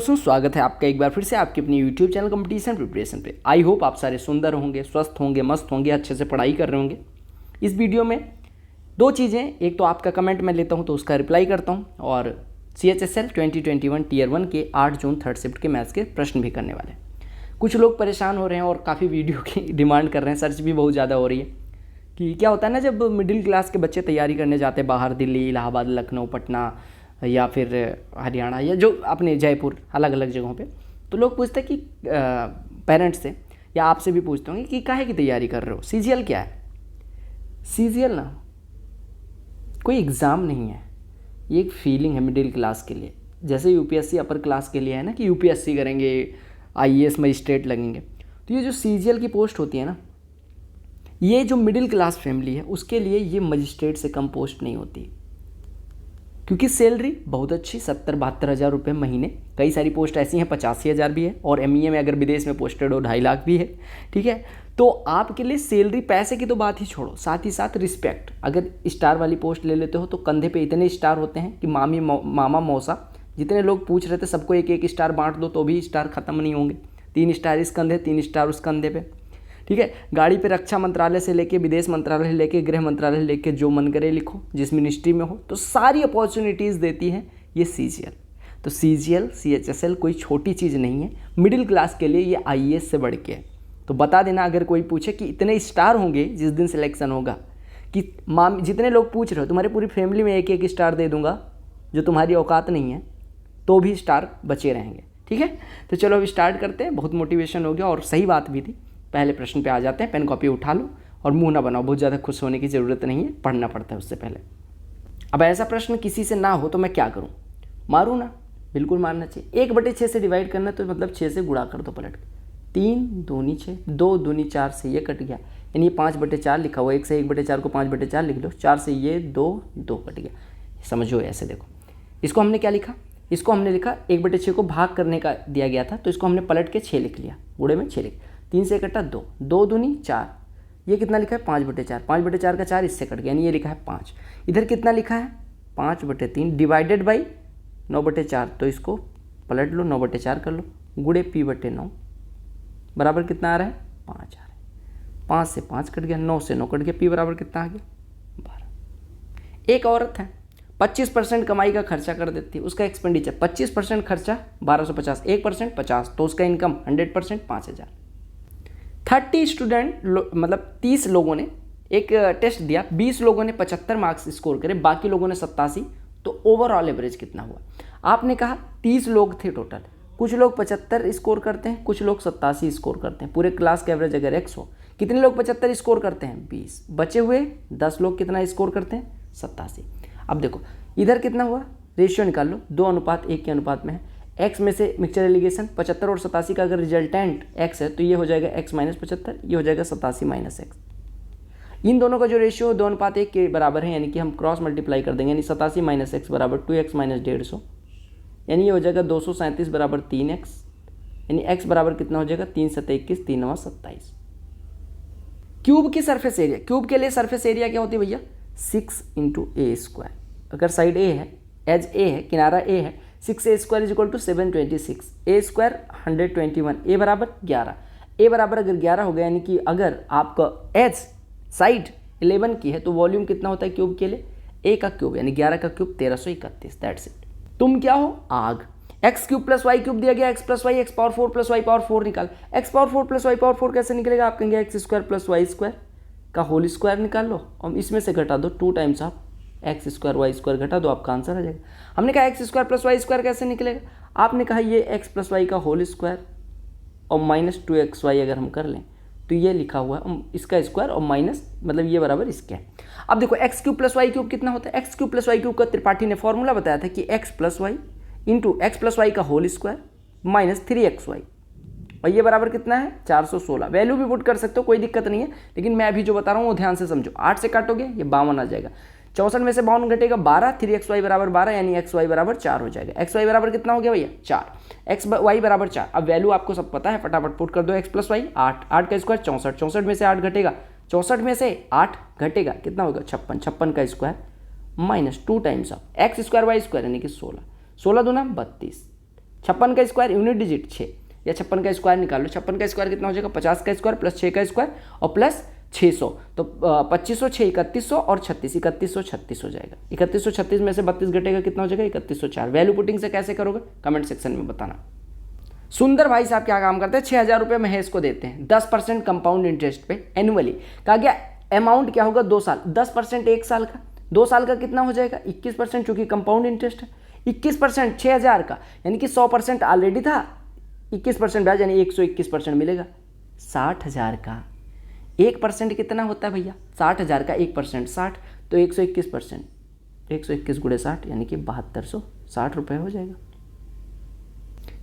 दोस्तों, स्वागत है आपका एक बार फिर से आपके अपने YouTube चैनल कंपटीशन प्रिपरेशन पे। आई होप आप सारे सुंदर होंगे, स्वस्थ होंगे, मस्त होंगे, अच्छे से पढ़ाई कर रहे होंगे। इस वीडियो में दो चीज़ें, एक तो आपका कमेंट मैं लेता हूं तो उसका रिप्लाई करता हूं, और CHSL 2021 टियर 1 के 8 जून थर्ड शिफ्ट के मैथ्स के प्रश्न भी करने वाले हैं। कुछ लोग परेशान हो रहे हैं और काफ़ी वीडियो की डिमांड कर रहे हैं, सर्च भी बहुत ज़्यादा हो रही है कि क्या होता है ना, जब मिडिल क्लास के बच्चे तैयारी करने जाते हैं बाहर, दिल्ली, इलाहाबाद, लखनऊ, पटना या फिर हरियाणा या जो अपने जयपुर, अलग अलग जगहों पे, तो लोग पूछते हैं कि पेरेंट्स से या आपसे भी पूछते होंगे कि काहे की तैयारी कर रहे हो। CGL क्या है? CGL ना कोई एग्ज़ाम नहीं है, ये एक फीलिंग है मिडिल क्लास के लिए। जैसे UPSC अपर क्लास के लिए है ना कि UPSC करेंगे, IAS मजिस्ट्रेट लगेंगे, तो ये जो CGL की पोस्ट होती है ना, ये जो मिडिल क्लास फैमिली है उसके लिए ये मजिस्ट्रेट से कम पोस्ट नहीं होती, क्योंकि सैलरी बहुत अच्छी 70-72 हज़ार रुपये महीने। कई सारी पोस्ट ऐसी हैं 85 हज़ार भी है, और MEA में अगर विदेश में पोस्टेड हो 2.5 लाख भी है। ठीक है, तो आपके लिए सैलरी, पैसे की तो बात ही छोड़ो, साथ ही साथ रिस्पेक्ट। अगर स्टार वाली पोस्ट ले लेते हो तो कंधे पे इतने स्टार होते हैं कि मामी मामा मौसा, जितने लोग पूछ रहे थे सबको एक एक स्टार बांट दो तो भी स्टार ख़त्म नहीं होंगे। 3 स्टार इस कंधे, 3 स्टार उस कंधे पे। ठीक है, गाड़ी पे रक्षा मंत्रालय से लेके विदेश मंत्रालय से लेके गृह मंत्रालय लेके जो मन करे लिखो, जिस मिनिस्ट्री में हो, तो सारी अपॉर्चुनिटीज़ देती है ये CGL। तो CGL CHSL कोई छोटी चीज़ नहीं है, मिडिल क्लास के लिए ये IAS से बढ़ के है। तो बता देना अगर कोई पूछे कि इतने स्टार होंगे जिस दिन सिलेक्शन होगा, कि माम जितने लोग पूछ रहे हो तुम्हारी पूरी फैमिली में एक एक स्टार दे दूंगा, जो तुम्हारी औकात नहीं है, तो भी स्टार बचे रहेंगे। ठीक है, तो चलो अब स्टार्ट करते हैं। बहुत मोटिवेशन हो गया और सही बात भी थी। पहले प्रश्न पे आ जाते हैं। पेन कॉपी उठा लो और मुंह ना बनाओ, बहुत ज़्यादा खुश होने की ज़रूरत नहीं है, पढ़ना पड़ता है उससे पहले। अब ऐसा प्रश्न किसी से ना हो तो मैं क्या करूं? मारूं ना? बिल्कुल मारना चाहिए। 1/6 से डिवाइड करना, तो मतलब 6 से गुणा कर दो पलट के। 3 दूनी 6, 2 दूनी 4 से ये कट गया, यानी ये 5/4 लिखा हुआ। 1 से 1/4 को 5/4 लिख लो, 4 से ये 2 कट गया। समझो ऐसे देखो, इसको हमने क्या लिखा? इसको हमने लिखा 1/6 को भाग करने का दिया गया था, तो इसको हमने पलट के 6 लिख लिया, गुणे में 6 लिख। 3 से कटा 2, 2 दूनी 4, ये कितना लिखा है? 5/4, 5/4 का 4 इससे कट गया, यानी ये लिखा है 5। इधर कितना लिखा है? 5/3 डिवाइडेड बाई 9/4, तो इसको पलट लो, 9/4 कर लो, गुणे P/9 बराबर कितना आ रहा है? 5 आ रहा है। 5 से 5 कट गया, 9 से 9 कट गया, P बराबर कितना आ गया? 12। एक औरत है, 25% कमाई का खर्चा कर देती है, उसका एक्सपेंडिचर 25% खर्चा 1250, 1% 50, तो उसका इनकम 100% 5000। 30 स्टूडेंट मतलब 30 लोगों ने एक टेस्ट दिया, 20 लोगों ने 75 मार्क्स स्कोर करे, बाकी लोगों ने 87, तो ओवरऑल एवरेज कितना हुआ? आपने कहा 30 लोग थे टोटल, कुछ लोग 75 स्कोर करते हैं, कुछ लोग 87 स्कोर करते हैं। पूरे क्लास का एवरेज अगर 100, कितने लोग 75 स्कोर करते हैं? 20। बचे हुए 10 लोग कितना स्कोर करते हैं? 87। अब देखो इधर कितना हुआ, रेशियो निकाल लो, 2:1 के अनुपात में है। x में से मिक्सचर एलिगेशन, 75 और 87 का अगर रिजल्टेंट x है तो ये हो जाएगा x - 75, ये हो जाएगा 87 - x। इन दोनों का जो रेशियो 2:1 के बराबर है, यानी कि हम क्रॉस मल्टीप्लाई कर देंगे, यानी 87 - x बराबर 2x - 150, यानी ये हो जाएगा 237 बराबर 3x, यानी x बराबर कितना हो जाएगा? 3 × 7 = 21, 3 × 9 = 27। क्यूब की सरफेस एरिया, क्यूब के लिए सरफेस एरिया क्या होती है भैया? 6 × a²। अगर साइड A है, एज A है, किनारा A है, 6a² = 726, a² 121, a बराबर 11। a बराबर अगर 11 हो गया, यानी कि अगर आपका एज साइड 11 की है तो वॉल्यूम कितना होता है क्यूब के लिए? a का क्यूब, यानी 11 का क्यूब 1331। That's it. तुम क्या हो? आग। x³ + y³ दिया गया, x + y, x⁴ + y⁴ निकाल। x⁴ + y⁴ कैसे निकलेगा? आप कहेंगे x² + y² का होल स्क्वायर निकाल लो, और इसमें से घटा दो 2 टाइम्स ऑफ x² y² घटा दो, आपका आंसर आ जाएगा। हमने कहा x² + y² कैसे निकलेगा? आपने कहा ये x + y का होल स्क्वायर और -2xy अगर हम कर लें तो ये लिखा हुआ है इसका स्क्वायर और माइनस, मतलब ये बराबर इसके है। अब देखो x³ + y³ कितना होता है? x³ + y³ का त्रिपाठी ने फॉर्मूला बताया था कि x + y into x + y का होल स्क्वायर माइनस 3xy, और ये बराबर कितना है? 416। वैल्यू भी पुट कर सकते हो, कोई दिक्कत नहीं है, लेकिन मैं अभी जो बता रहा हूँ वो ध्यान से समझो। 8 से काटोगे ये 52 आ जाएगा, 64 में से 52 घटेगा 12, 3xy बराबर 12, यानी xy बराबर 4 हो जाएगा। xy बराबर कितना हो गया भैया? 4। xy बराबर 4। अब वैल्यू आपको सब पता है, फटाफट पुट कर दो। x + y 8, 8 का स्क्वायर 64, 64 में से 8 घटेगा, 64 में से 8 घटेगा, कितना होगा? 56, 56 का square minus 2 times of x² y² यानी कि 16, 16 दूना 32, 56 का स्क्वायर यूनिट डिजिट 6, या 56 का स्क्वायर निकाल लो। 56 का स्क्वायर कितना हो जाएगा, 50 का स्क्वायर प्लस 6 का स्क्वायर और प्लस 600, तो 2500, 6 3100 और 36 3136 हो जाएगा। 3136 में से 32 घटेगा, कितना हो जाएगा 3104। वैल्यू पुटिंग से कैसे करोगे कमेंट सेक्शन में बताना। सुंदर भाई साहब क्या काम करते हैं, 6000 रुपये महेश को देते हैं 10% कंपाउंड इंटरेस्ट पे एनुअली। कहा गया अमाउंट क्या होगा 2 साल, 10% 1 साल का, 2 साल का कितना हो जाएगा 21%, चूंकि कंपाउंड इंटरेस्ट है। 21% 6000 का यानी कि 100% ऑलरेडी था, 21% ब्याज यानी 121% मिलेगा। 60000 का 1% कितना होता है भैया, 60000 का 1% 60, तो 121%, 121 गुणे 60 यानी कि 7260 रुपये हो जाएगा।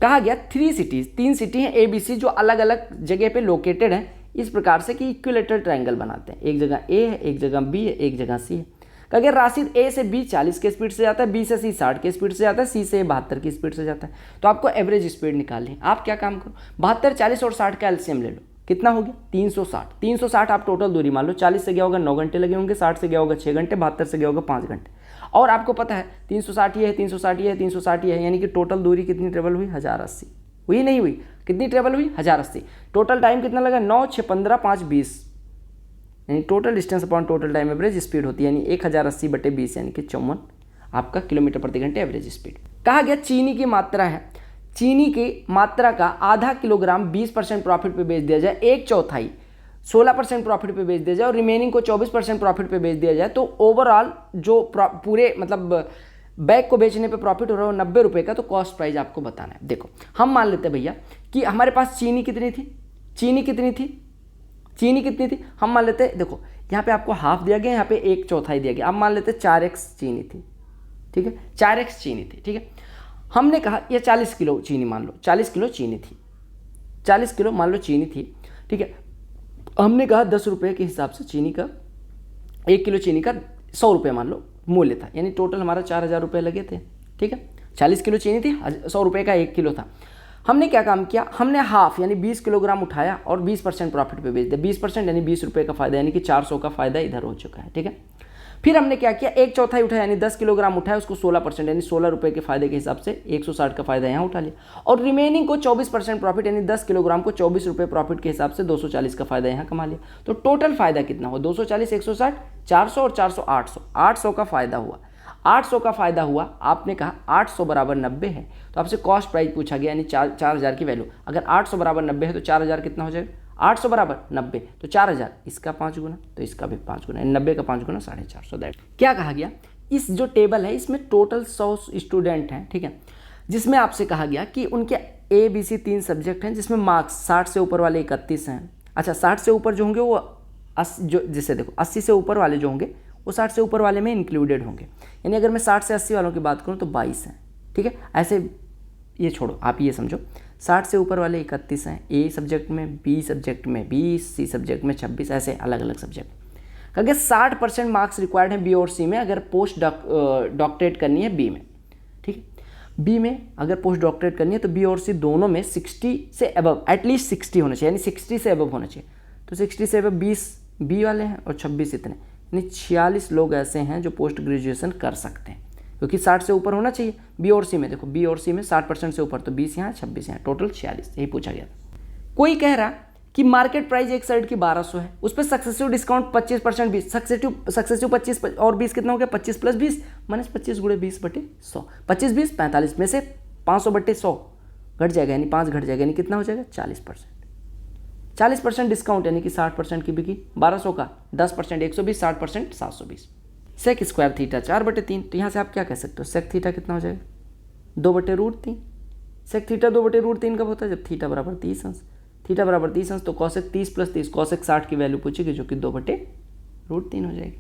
कहा गया 3 सिटीज, 3 सिटी हैं ABC जो अलग अलग जगह पे लोकेटेड हैं इस प्रकार से कि इक्विलेटरल ट्रायंगल बनाते हैं। एक जगह A है, एक जगह B है, एक जगह C है। कहा गया राशिद A से B 40 के स्पीड से जाता है, B से C 60 के स्पीड से जाता है, C से 72 की स्पीड से जाता है। तो आपको एवरेज स्पीड निकालनी है। आप क्या काम करो, 72, 40 और 60 का एलसीएम ले लो, कितना हो गया 360। 360 आप टोटल दूरी मान लो, 40 से गया होगा 9 घंटे लगे होंगे, 60 से गया होगा 6 घंटे, 72 से गया होगा 5 घंटे। और आपको पता है 360 ये है, 360 ये है, 360 ये है, यानी कि टोटल दूरी कितनी ट्रेवल हुई 1080 हुई, नहीं हुई, कितनी ट्रेवल हुई 1080। टोटल टाइम कितना लगा 9, 6, 15, 5, 20, यानी total distance upon total time average speed होती है यानी 1080/20 यानी कि 54 आपका किलोमीटर प्रति घंटे एवरेज स्पीड। कहा गया चीनी की मात्रा है, चीनी की मात्रा का आधा किलोग्राम 20% प्रॉफिट पे बेच दिया जाए, 1/4 16% प्रॉफिट पे बेच दिया जाए और रिमेनिंग को 24% प्रॉफिट पे बेच दिया जाए, तो ओवरऑल जो पूरे मतलब बैग को बेचने पे प्रॉफिट हो रहा है 90 रुपये का, तो कॉस्ट प्राइस आपको बताना है। देखो हम मान लेते हैं भैया कि हमारे पास चीनी कितनी थी, चीनी कितनी थी, हम मान लेते हैं, देखो यहाँ पे आपको हाफ दिया गया, यहाँ पे 1/4 दिया गया। अब मान लेते हैं 4x चीनी थी, ठीक है 4x चीनी थी, ठीक है। हमने कहा ये 40 किलो चीनी मान लो, 40 किलो चीनी थी, 40 किलो मान लो चीनी थी, ठीक है। हमने कहा 10 रुपये के हिसाब से चीनी का, 1 किलो चीनी का 100 रुपये मान लो मूल्य था, यानी टोटल हमारा 4000 रुपये लगे थे, ठीक है। 40 किलो चीनी थी, 100 रुपये का 1 किलो था। हमने क्या काम किया, हमने हाफ यानी 20 किलोग्राम उठाया और 20% प्रॉफिट पे बेच दिया। 20% यानी 20 रुपये का फायदा, यानी कि 400 का फायदा इधर हो चुका है, ठीक है। फिर हमने क्या किया, 1/4 उठाया यानी 10 किलोग्राम उठाया, उसको 16% यानी 16 रुपये के फायदे के हिसाब से 160 का फायदा यहाँ उठा लिया, और रिमेनिंग को 24% प्रॉफिट यानी 10 किलोग्राम को 24 रुपये प्रॉफिट के हिसाब से 240 का फायदा यहाँ कमा लिया। तो टोटल फायदा कितना हुआ, 240, 160, 400 और 400 800, 800 का फायदा हुआ। 800 का फायदा हुआ, आपने कहा 800 बराबर 90 है, तो आपसे कॉस्ट प्राइस पूछा गया यानी 4000 की वैल्यू। अगर 800 बराबर 90 है तो 4000 कितना हो जाएगा, 800 बराबर 90 तो 4000, इसका 5 गुना तो इसका भी 5 गुना, 90 का 5 गुना 450। दैट क्या कहा गया, इस जो टेबल है इसमें टोटल 100 स्टूडेंट हैं, ठीक है, जिसमें आपसे कहा गया कि उनके ABC 3 सब्जेक्ट हैं जिसमें मार्क्स 60 से ऊपर वाले 31 हैं। अच्छा 60 से ऊपर जो होंगे वो 80, जो जिसे देखो 80 से ऊपर वाले जो होंगे वो 60 से ऊपर वाले में इंक्लूडेड होंगे, यानी अगर मैं 60 से 80 वालों की बात करूं तो 22 हैं, ठीक है। ऐसे ये छोड़ो, आप ये समझो 60 से ऊपर वाले 31 हैं A सब्जेक्ट में, B सब्जेक्ट में 20, C सब्जेक्ट में 26, ऐसे अलग अलग सब्जेक्ट। अगर 60% मार्क्स रिक्वायर्ड हैं B और C में अगर पोस्ट डॉक्टरेट करनी है B में, ठीक है। B में अगर पोस्ट डॉक्टरेट करनी है तो B और C दोनों में 60 से अबव, एटलीस्ट 60 होना चाहिए, यानी 60 से अबव होना चाहिए। तो 60 से अबव 20 B वाले हैं और 26 इतने, यानी 46 लोग ऐसे हैं जो पोस्ट ग्रेजुएशन कर सकते हैं, क्योंकि 60 से ऊपर होना चाहिए B और C में। देखो B और C में 60% से ऊपर, तो 20 यहाँ 26 यहाँ, टोटल 46, यही पूछा गया। कोई कह रहा कि मार्केट प्राइस एक शर्ट की 1200 है, उस पर सक्सेसिव डिस्काउंट 25% 20, सक्सेसिव 25 और 20 कितना हो गया 25 + 20 माइनस 25 गुणे 20/100, 25 20 45 में से 500/100 घट जाएगा, यानी 5 घट जाएगा, यानी कितना हो जाएगा 40%। 40% डिस्काउंट यानी कि 60% की बिकी, 1200 का 10% 120, 60% 720। सेक स्क्वायर थीटा 4/3, तो यहाँ से आप क्या कह सकते हो, सेक थीटा कितना हो जाएगा 2/√3। सेक थीटा 2/√3 कब होता है, जब थीटा बराबर 30 अंश, थीटा बराबर 30 अंश, तो कॉसेक 30 + 30 कॉसेक 60 की वैल्यू पूछेगी जो कि 2/√3 हो जाएगी।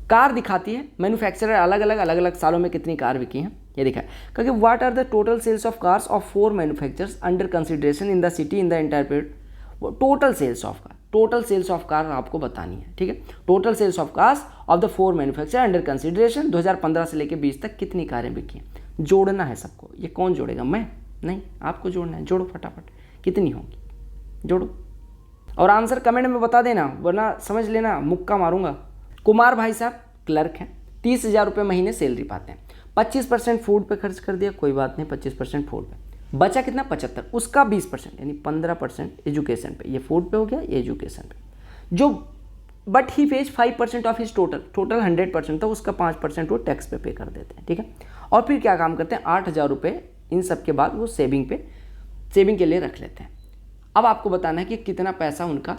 कार दिखाती है मैन्युफैक्चरर अलग अलग सालों में कितनी कार बिकी हैं, ये दिखा है। क्योंकि what are the total sales of cars of 4 manufacturers under consideration in the city in the entire period. Total sales of car आपको बतानी है, ठीक है। Total sales of cars of the 4 manufacturer under consideration 2015 से लेकर 20 तक कितनी कारें बिकी हैं, जोड़ना है सबको। ये कौन जोड़ेगा, मैं नहीं, आपको जोड़ना है, जोड़ो फटाफट, कितनी होंगी जोड़ो, और आंसर कमेंट में बता देना, वरना समझ लेना मुक्का मारूंगा। कुमार भाई साहब क्लर्क हैं, 30,000 रुपये महीने सैलरी पाते हैं, 25% फूड पे खर्च कर दिया, कोई बात नहीं, 25% फूड पे, बचा कितना 75, उसका 20% यानी 15% एजुकेशन पे। ये फूड पे हो गया, ये एजुकेशन पे। जो but he page 5% of his total 100% था, उसका 5% वो टैक्स पे कर देते हैं, ठीक है। और फिर क्या काम करते हैं, 8,000 रुपये इन सब के बाद वो सेविंग के लिए रख लेते हैं। अब आपको बताना है कि कितना पैसा उनका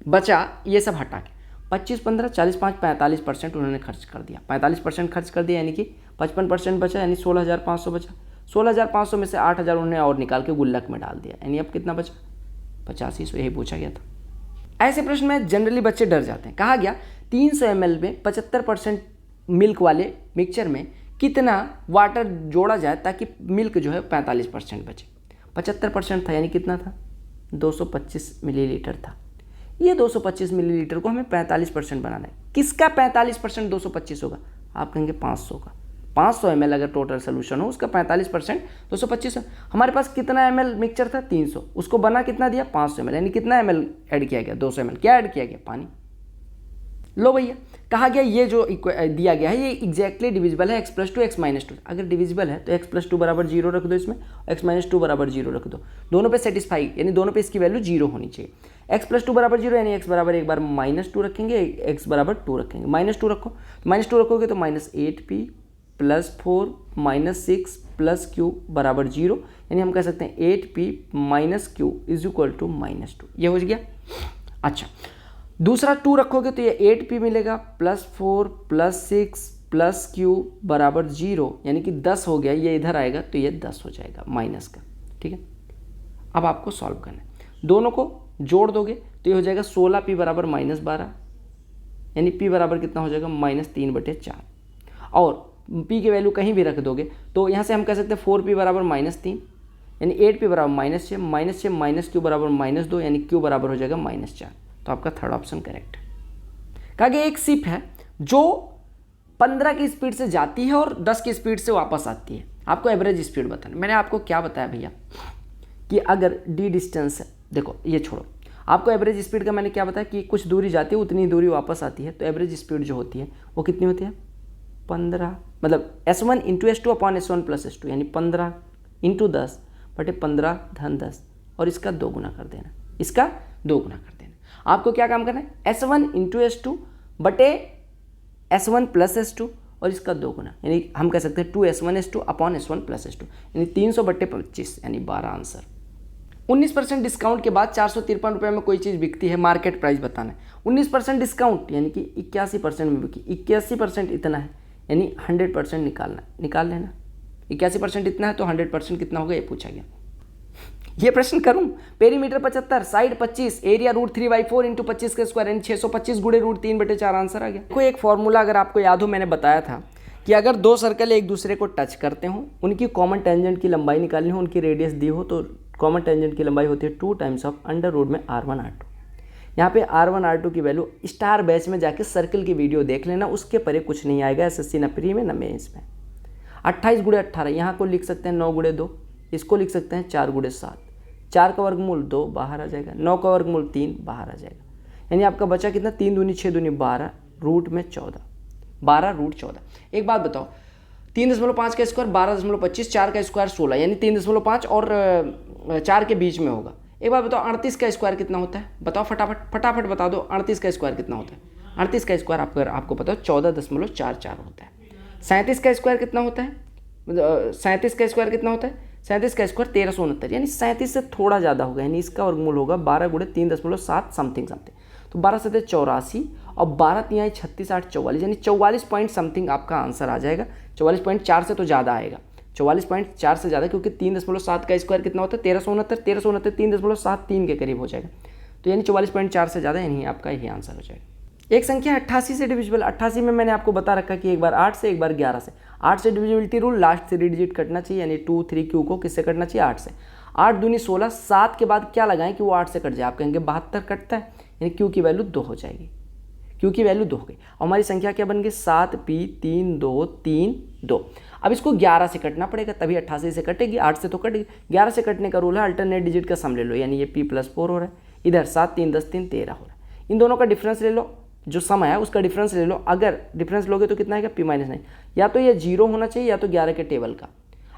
बचा, ये सब हटा के 25, 15, 40, 5, 45% उन्होंने खर्च कर दिया। 45% खर्च कर दिया यानी कि 55% बचा, यानी 16,500 बचा। 16,500 में से 8,000 उन्होंने और निकाल के गुल्लक में डाल दिया, यानी अब कितना बचा 8500। यही पूछा गया था। ऐसे प्रश्न में जनरली बच्चे डर जाते हैं। कहा गया 300 ml में 75% मिल्क वाले मिक्सचर में कितना वाटर जोड़ा जाए ताकि मिल्क जो है 45% बचे। 75% था यानी कितना था 225 मिलीलीटर था। ये 225 मिलीलीटर को हमें 45% बनाना है। किसका 45% 225 होगा, आप कहेंगे 500 का। 500 ml अगर टोटल सोल्यूशन हो, उसका 45% 225 है। हमारे पास कितना ml मिक्सचर था 300, उसको बना कितना दिया 500 ml, यानी कितना ml ऐड किया गया 200 ml। क्या ऐड किया गया, पानी। लो भैया, कहा गया ये जो दिया गया है ये एग्जैक्टली डिविजिबल है x+2 x-2। अगर डिविजिबल है तो x+2 बराबर 0 रख दो, इसमें x-2 बराबर 0 रख दो। दोनों पे सेटिस्फाई, यानी दोनों पे इसकी वैल्यू 0 होनी चाहिए। x+2 बराबर 0 यानी x बराबर एक बार -2 रखेंगे, x बराबर 2 रखेंगे। -2 रखो, -2 रखोगे तो -8p + 4 -6 + q बराबर 0, यानी हम कह सकते हैं 8p - q = -2। ये हो गया। अच्छा, दूसरा 2 रखोगे तो ये 8p मिलेगा +4 +6 + q बराबर 0, यानी कि 10 हो गया। ये इधर आएगा तो ये 10 हो जाएगा माइनस का, ठीक है। अब आपको सॉल्व करना है, दोनों को जोड़ दोगे तो ये हो जाएगा 16p बराबर -12, यानी p बराबर कितना हो जाएगा -3/4। और p की वैल्यू कहीं भी रख दोगे तो यहाँ से हम कह सकते हैं 4p बराबर -3, यानी 8p बराबर -6 -6 q बराबर -2, यानी q बराबर हो जाएगा -4। तो आपका थर्ड ऑप्शन करेक्ट है। कहा गया एक शिप है जो 15 की स्पीड से जाती है और 10 की स्पीड से वापस आती है। आपको एवरेज स्पीड बताना। मैंने आपको क्या बताया भैया कि अगर d डिस्टेंस है, देखो ये छोड़ो, आपको एवरेज स्पीड का मैंने क्या बताया कि कुछ दूरी जाती है उतनी दूरी वापस आती है। तो एवरेज स्पीड जो होती है वो कितनी होती है 15, मतलब S1 × S2 upon S1 + S2, यानी 15 × 10 बटे 15 धन 10, और इसका 2 गुना कर देना, इसका 2 गुना कर देना। आपको क्या काम करना है S1 × S2 बटे S1 + S2 और इसका 2 गुना, यानी हम कह सकते हैं 2S1 S2 upon S1 + S2, यानी 300 बटे 25, यानी 12 आंसर। 19% डिस्काउंट के बाद 453 रुपये में कोई चीज़ बिकती है, मार्केट प्राइस बताना है। 19% डिस्काउंट यानी कि 81% में बिकी, 81% इतना है, यानी 100% निकाल लेना। 81% इतना है तो 100% कितना होगा ये पूछा गया। ये प्रश्न करूं, पेरीमीटर 75, साइड 25, एरिया √3/4 × 25 का स्क्वायर, यानी 625 गुणे √3/4 आंसर आ गया। कोई एक फॉर्मूला अगर आपको याद हो, मैंने बताया था कि अगर दो सर्कल एक दूसरे को टच करते हो, उनकी कॉमन टेंजेंट की लंबाई निकालनी हो, उनकी रेडियस दी हो, तो कॉमन टेंजेंट की लंबाई होती है 2 टाइम्स ऑफ √ में R1 R2। यहाँ पे R1 R2 की वैल्यू स्टार बैच में जाके सर्कल की वीडियो देख लेना, उसके परे कुछ नहीं आएगा SSC न प्री में न मेंस में। 28 × 18, यहाँ को लिख सकते हैं 9 × 2, इसको लिख सकते हैं 4 × 7, 4 का वर्गमूल 2 बाहर आ जाएगा, 9 का वर्गमूल 3 बाहर आ जाएगा, यानी आपका बचा कितना 3 दूनी 6 दूनी 12, रूट में 14, 12 √14। एक बात बताओ, 3.5 का स्क्वायर 12.25, 4 का स्क्वायर 16, यानी 3.5 और 4 के बीच में होगा। एक बात बताओ 38 का स्क्वायर कितना होता है, बताओ फटाफट बता दो। 38 का स्क्वायर कितना होता है? 38 का स्क्वायर आपको पता है 14.44 होता है। 37 का स्क्वायर कितना होता है? 37 का स्क्वायर कितना होता है? 37 का स्क्वायर 1369, यानी 37 से थोड़ा ज़्यादा होगा, यानी इसका वर्गमूल होगा 12 × 3.7 समथिंग। तो 12 से 84 और 12 3 36 8 44, यानी 44 पॉइंट समथिंग आपका आंसर आ जाएगा। 44.4 से तो ज़्यादा आएगा, 44.4 से ज़्यादा, क्योंकि 3.7 का स्क्वायर कितना होता है 1369, 3.73 के करीब हो जाएगा। तो यानी 44.4 से ज़्यादा, यानी आपका यही आंसर हो जाएगा। एक संख्या 88 से डिविजिबल। 88 में मैंने आपको बता रखा कि एक बार 8 से एक बार 11 से। 8 से डिविजिबिलिटी रूल, लास्ट 3 डिजिट कटना चाहिए, यानी 2 3 Q को किससे कटना चाहिए 8 से। 8 दूनी 16, 7 के बाद क्या लगाएं कि वो 8 से कट जाए? आप कहेंगे 72 कटता है, यानी Q की वैल्यू 2 हो जाएगी। Q की वैल्यू 2 हो गई और हमारी संख्या क्या बन गई 7p 3 2 3 2। अब इसको 11 से कटना पड़ेगा, तभी 88 से कटेगी। 8 से तो कट गई, 11 से कटने का रूल है अल्टरनेट डिजिट का सम ले लो, यानी ये p + 4 हो रहा है, इधर 7 3 10 3 13 हो रहा है। इन दोनों का डिफरेंस ले लो, जो सम है उसका डिफरेंस ले लो। अगर डिफरेंस लोगे तो कितना आएगा, p माइनस 9। या तो ये 0 होना चाहिए या तो 11 के टेबल का।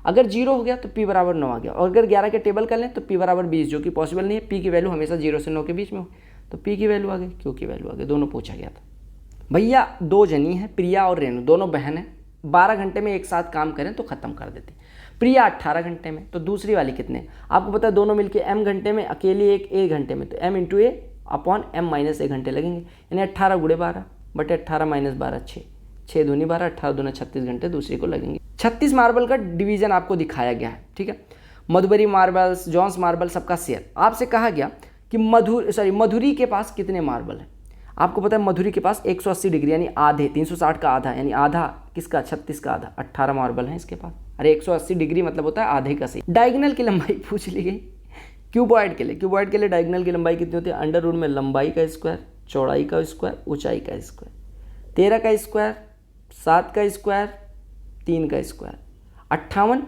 अगर 0 हो गया तो p बराबर 9 आ गया, और अगर 11 के टेबल का लें तो p बराबर 20, जो कि पॉसिबल नहीं है। p की वैल्यू हमेशा 0 से 9 के बीच में हो, तो p की वैल्यू आ गई, q की वैल्यू आ गई। दोनों पूछा गया था भैया। 2 जनी हैं, प्रिया और रेणु, दोनों बहन हैं। 12 घंटे में एक साथ काम करें तो ख़त्म कर देते। प्रिया 18 घंटे में, तो दूसरी वाली कितने, आपको पता है दोनों मिलके m घंटे में, अकेली एक a घंटे में, तो m इंटू ए अपॉन m माइनस ए घंटे लगेंगे। यानी 18 गुणे 12 बटे 18 माइनस 12 6, 6 दूनी 12, 18 दूना 36 घंटे दूसरी को लगेंगे। 36 मार्बल का डिवीजन आपको दिखाया गया है, ठीक है। मधुबरी मार्बल्स, जॉन्स मार्बल, सबका शेयर। आपसे कहा गया कि मधुरी के पास कितने मार्बल है। आपको पता है मधुरी के पास 180 डिग्री यानी आधे, 360 का आधा, यानी आधा किसका, 36 का आधा, 18 मार्बल है इसके पास। अरे 180 डिग्री मतलब होता है आधे का सही। डायगोनल की लंबाई पूछ ली गई क्यूबॉइड के लिए। क्यूबॉइड के लिए डायगोनल की लंबाई कितनी होती है, अंडर रूट में लंबाई का स्क्वायर, चौड़ाई का स्क्वायर, ऊंचाई का स्क्वायर। 13 का स्क्वायर, 7 का स्क्वायर, 3 का स्क्वायर, 58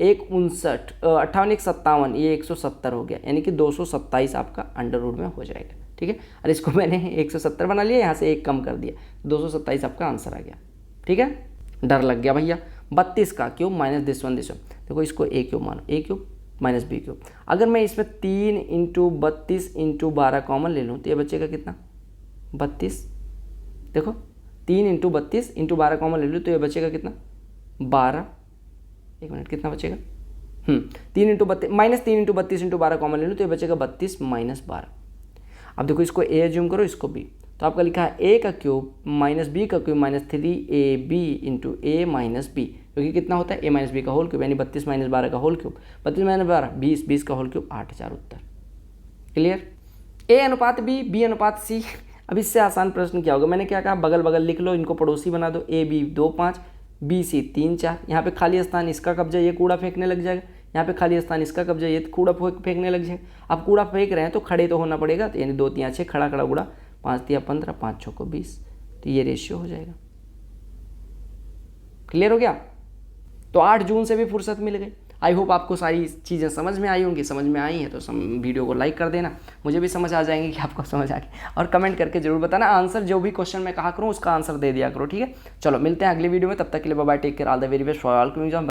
1 59, 58 1 57, ये 170 हो गया, यानी कि 227 आपका अंडर रूट में हो जाएगा, ठीक है। और इसको मैंने 170 बना लिया, यहाँ से 1 कम कर दिया, 227 आपका आंसर आ गया, ठीक है। डर लग गया भैया। 32 का क्यूब माइनस दिस वन, देखो इसको a क्यूब मानो, a cube minus b cube. अगर मैं इसमें 3 इंटू 32 इंटू 12 कॉमन ले लूँ तो ये बचेगा कितना, 32। देखो 3 इंटू 32 इंटू 12 कॉमन ले लूँ तो ये बचेगा कितना, 12। एक मिनट, कितना बचेगा, 3 into 32 minus 3 into 32 into 12 common ले लूँ तो ये बचेगा 32 माइनस 12। अब देखो इसको a एज्यूम करो, इसको b, तो आपका लिखा है a का क्यूब माइनस b का cube minus 3ab into a minus b, क्योंकि कितना होता है a माइनस b का होल क्यूब, यानी 32 माइनस 12 का होल क्यूब, 32 माइनस 12 20, 20 का होल क्यूब 8000 उत्तर। क्लियर। a अनुपात b अनुपात c। अब इससे आसान प्रश्न क्या होगा, मैंने क्या कहा, बगल बगल लिख लो, इनको पड़ोसी बना दो, a b 2 5, b c 3 4। यहाँ पे खाली स्थान इसका कब्जा, ये कूड़ा फेंकने लग जाएगा। यहाँ पे खाली स्थान इसका कब्जा, ये कूड़ा फेंकने लग जाएगा। अब कूड़ा फेंक रहे हैं तो खड़े तो होना पड़ेगा, तो यानी 2 3 6, खड़ा खड़ा उड़ा, 5 3 15, 5 6 को 20, तो ये रेशियो हो जाएगा। क्लियर हो गया। तो 8 जून से भी फुर्सत मिल गई। आई होप आपको सारी चीज़ें समझ में आई होंगी। समझ में आई हैं तो वीडियो को लाइक कर देना, मुझे भी समझ आ जाएंगे कि आपको समझ आ गई, और कमेंट करके जरूर बताना आंसर, जो भी क्वेश्चन मैं कहा करूँ उसका आंसर दे दिया करो, ठीक है। चलो मिलते हैं अगली वीडियो में, तब तक के लिए bye bye, take care, all the very best for all.